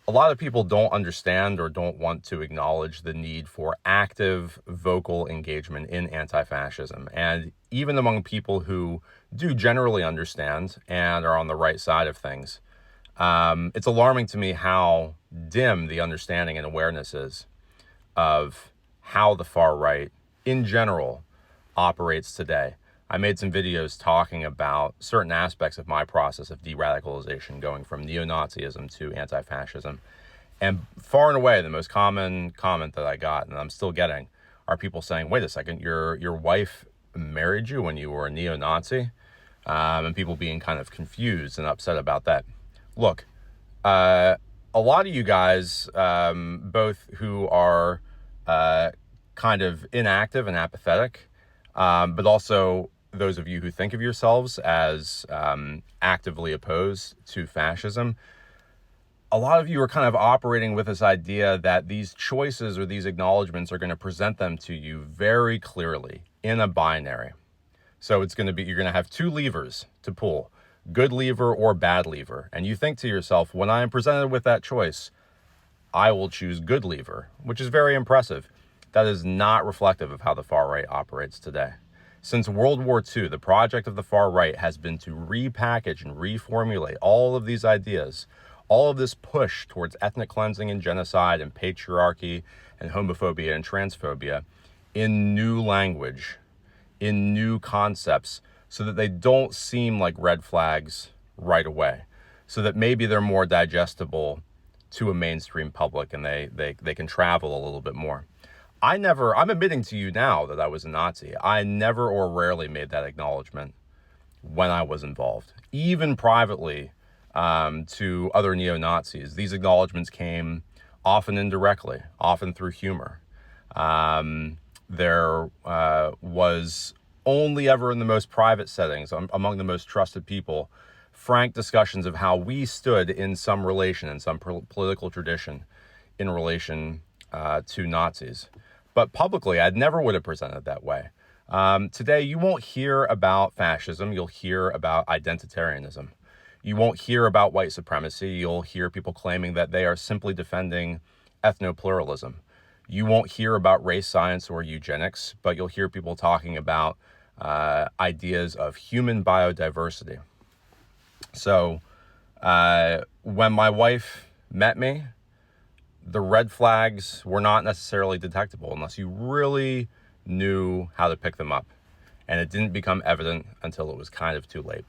A lot of people don't understand or don't want to acknowledge the need for active vocal engagement in anti-fascism. And even among people who do generally understand and are on the right side of things, it's alarming to me how dim the understanding and awareness is of how the far right in general operates today. I made some videos talking about certain aspects of my process of de-radicalization, going from neo-Nazism to anti-fascism. And far and away, the most common comment that I got, and I'm still getting, are people saying, wait a second, your wife married you when you were a neo-Nazi? And people being kind of confused and upset about that. Look, a lot of you guys, both who are kind of inactive and apathetic, but also those of you who think of yourselves as actively opposed to fascism, a lot of you are kind of operating with this idea that these choices or these acknowledgements are going to present them to you very clearly in a binary. So it's going to be, you're going to have two levers to pull, good lever or bad lever. And you think to yourself, when I am presented with that choice, I will choose good lever, which is very impressive. That is not reflective of how the far right operates today. Since World War II, the project of the far right has been to repackage and reformulate all of these ideas, all of this push towards ethnic cleansing and genocide and patriarchy and homophobia and transphobia in new language, in new concepts, so that they don't seem like red flags right away, so that maybe they're more digestible to a mainstream public and they can travel a little bit more. I'm admitting to you now that I was a Nazi. I never or rarely made that acknowledgement when I was involved. Even privately to other neo-Nazis, these acknowledgements came often indirectly, often through humor. There was only ever in the most private settings, among the most trusted people, frank discussions of how we stood in some relation, in some political tradition, in relation to Nazis. But publicly, I never would have presented that way. Today, you won't hear about fascism. You'll hear about identitarianism. You won't hear about white supremacy. You'll hear people claiming that they are simply defending ethnopluralism. You won't hear about race science or eugenics, but you'll hear people talking about ideas of human biodiversity. So when my wife met me, the red flags were not necessarily detectable unless you really knew how to pick them up. And it didn't become evident until it was kind of too late.